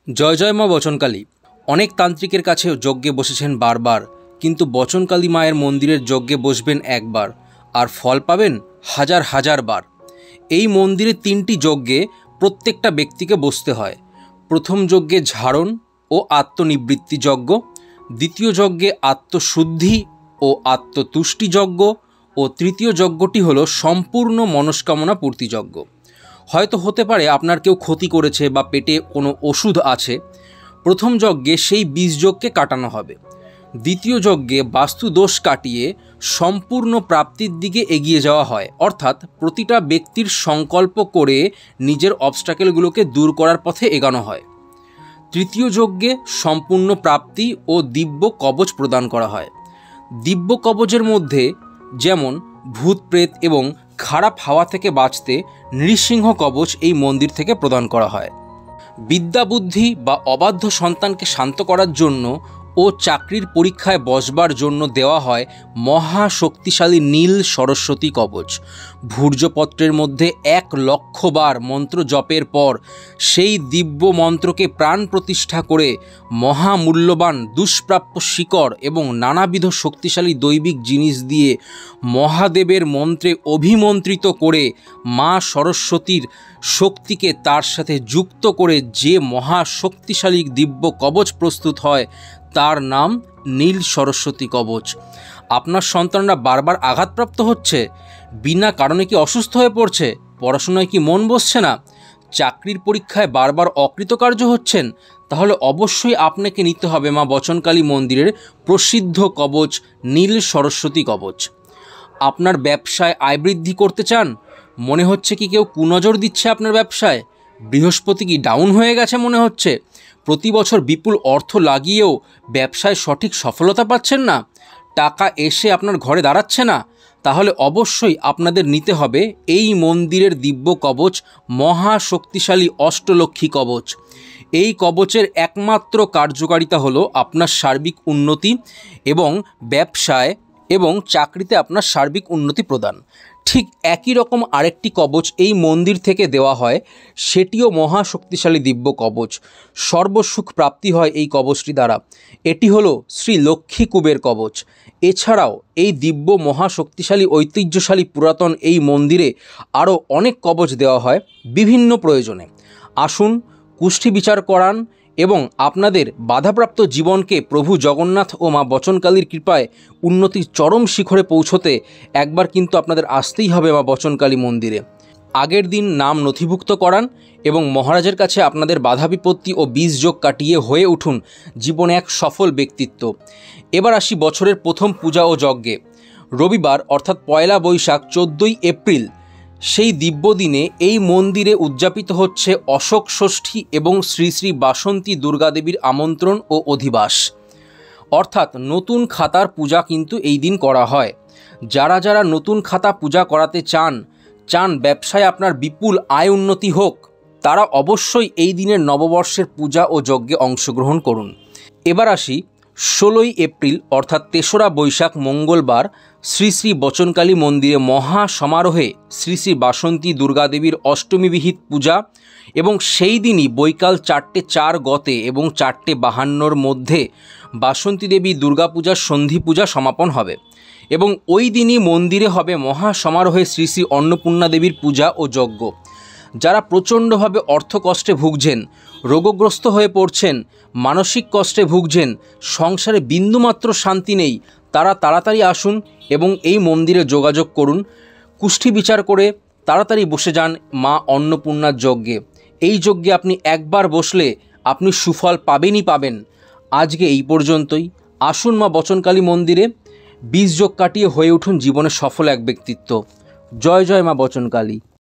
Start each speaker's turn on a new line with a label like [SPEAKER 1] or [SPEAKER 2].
[SPEAKER 1] জয় জয় মা বচনকালী। অনেক তান্ত্রিকের কাছে যজ্ঞে বসেছেন বারবার, কিন্তু বচনকালী মায়ের মন্দিরের যজ্ঞে বসবেন একবার আর ফল পাবেন হাজার হাজার বার। এই মন্দিরে 3টি যজ্ঞে প্রত্যেকটা ব্যক্তিকে বসতে হয়। প্রথম যজ্ঞে ঝাড়ন ও আত্মনিবৃত্তি যজ্ঞ, দ্বিতীয় যজ্ঞে আত্মশুদ্ধি ও আত্মতুষ্টি যজ্ঞ ও তৃতীয় যজ্ঞটি হলো সম্পূর্ণ মনস্কামনা পূর্তি যজ্ঞ। হয়তো হতে পারে আপনার কেউ ক্ষতি করেছে বা পেটে কোনো ওষুধ আছে। প্রথম যজ্ঞে সেই বীজযজ্ঞকে কাটানো হবে। দ্বিতীয় যজ্ঞে বাস্তু দোষ কাটিয়ে সম্পূর্ণ প্রাপ্তির দিকে এগিয়ে যাওয়া হয়, অর্থাৎ প্রতিটা ব্যক্তির সংকল্প করে নিজের অবস্ট্যাকেলগুলোকে দূর করার পথে এগানো হয়। তৃতীয় যজ্ঞে সম্পূর্ণ প্রাপ্তি ও দিব্য কবচ প্রদান করা হয়। দিব্য কবচের মধ্যে যেমন ভূত প্রেত এবং খারাপ হাওয়া থেকে বাঁচতে নৃসিংহ কবচ এই মন্দির থেকে প্রদান করা হয়। বিদ্যা বুদ্ধি বা অবাধ্য সন্তানকে শান্ত করার জন্য ও চাকরির পরীক্ষায় বসবার জন্য দেওয়া হয় মহা শক্তিশালী নীল সরস্বতী কবচ। ভূর্জপত্রের মধ্যে 1,00,000 বার মন্ত্র জপের পর সেই দিব্য মন্ত্রকে প্রাণ প্রতিষ্ঠা করে মহামূল্যবান দুষ্প্রাপ্য শিকড় এবং নানাবিধ শক্তিশালী দৈবিক জিনিস দিয়ে মহাদেবের মন্ত্রে অভিমন্ত্রিত করে মা সরস্বতীর শক্তিকে তার সাথে যুক্ত করে যে মহা শক্তিশালী দিব্য কবচ প্রস্তুত হয় তার নাম নীল সরস্বতী কবচ। আপনার সন্তানরা বারবার আঘাতপ্রাপ্ত হচ্ছে, বিনা কারণে কি অসুস্থ হয়ে পড়ছে, পড়াশোনায় কি মন বসছে না, চাকরির পরীক্ষায় বারবার অকৃতকার্য হচ্ছেন, তাহলে অবশ্যই আপনাকে নিতে হবে মা বচনকালী মন্দিরের প্রসিদ্ধ কবচ নীল সরস্বতী কবচ। আপনার ব্যবসায় আয় বৃদ্ধি করতে চান, মনে হচ্ছে কি কেউ কুনজর দিচ্ছে আপনার ব্যবসায়, বৃহস্পতি কি ডাউন হয়ে গেছে মনে হচ্ছে, প্রতি বছর বিপুল অর্থ লাগিয়েও ব্যবসায় সঠিক সফলতা পাচ্ছেন না, টাকা এসে আপনার ঘরে দাঁড়াচ্ছে না, তাহলে অবশ্যই আপনাদের নিতে হবে এই মন্দিরের দিব্য কবচ মহা শক্তিশালী অষ্টলক্ষ্মী কবচ। এই কবচের একমাত্র কার্যকারিতা হলো আপনার সার্বিক উন্নতি এবং ব্যবসায় এবং চাকরিতে আপনার সার্বিক উন্নতি প্রদান। ঠিক একই রকম আরেকটি কবচ এই মন্দির থেকে দেওয়া হয়, সেটিও মহা শক্তিশালী দিব্য কবচ। সর্বসুখ প্রাপ্তি হয় এই কবচটি দ্বারা। এটি হলো শ্রী লক্ষ্মী কুবের কবচ। এছাড়াও এই দিব্য মহা শক্তিশালী ঐতিহ্যশালী পুরাতন এই মন্দিরে আরও অনেক কবচ দেওয়া হয় বিভিন্ন প্রয়োজনে। আসুন কুষ্ঠি বিচার করান এবং আপনাদের বাধাপ্রাপ্ত জীবনকে প্রভু জগন্নাথ ও মা বচনকালীর কৃপায় উন্নতির চরম শিখরে পৌঁছতে একবার কিন্তু আপনাদের আসতেই হবে মা বচনকালী মন্দিরে। আগের দিন নাম নথিভুক্ত করান এবং মহারাজের কাছে আপনাদের বাধা বিপত্তি ও বীজযোগ কাটিয়ে হয়ে উঠুন জীবনে এক সফল ব্যক্তিত্ব। এবার আসি বছরের প্রথম পূজা ও যজ্ঞে। রবিবার অর্থাৎ 1 বৈশাখ 14 এপ্রিল সেই দিব্য দিনে এই মন্দিরে উদযাপিত হচ্ছে অশোক ষষ্ঠী এবং শ্রী শ্রী বাসন্তী দুর্গাদেবীর আমন্ত্রণ ও অধিবাস, অর্থাৎ নতুন খাতার পূজা কিন্তু এই দিন করা হয়। যারা যারা নতুন খাতা পূজা করাতে চান ব্যবসায় আপনার বিপুল আয় উন্নতি হোক, তারা অবশ্যই এই দিনের নববর্ষের পূজা ও যজ্ঞে অংশগ্রহণ করুন। এবার আসি 16 এপ্রিল অর্থাৎ 3রা বৈশাখ মঙ্গলবার শ্রী শ্রী বচনকালী মন্দিরে মহা সমারোহে শ্রী শ্রী বাসন্তী দুর্গাদেবীর অষ্টমী বিহিত পূজা এবং সেই দিনই বৈকাল 4:04 গতে এবং 4:52 মধ্যে বাসন্তী দেবী দুর্গাপূজার সন্ধি পূজা সমাপন হবে এবং ওই দিনই মন্দিরে হবে মহা সমারোহে শ্রী শ্রী অন্নপূর্ণা দেবীর পূজা ও যজ্ঞ। যারা প্রচণ্ডভাবে অর্থকষ্টে ভুগছেন, রোগগ্রস্ত হয়ে পড়ছেন, মানসিক কষ্টে ভুগছেন, সংসারে বিন্দুমাত্র শান্তি নেই, তারা তাড়াতাড়ি আসুন এবং এই মন্দিরে যোগাযোগ করুন। কুষ্ঠি বিচার করে তাড়াতাড়ি বসে যান মা অন্নপূর্ণার যজ্ঞে। এই যজ্ঞে আপনি একবার বসলে আপনি সুফল পাবেনই পাবেন। আজকে এই পর্যন্তই। আসুন মা বচনকালী মন্দিরে, বীজযোগ কাটিয়ে হয়ে উঠুন জীবনে সফল এক ব্যক্তিত্ব। জয় জয় মা বচনকালী।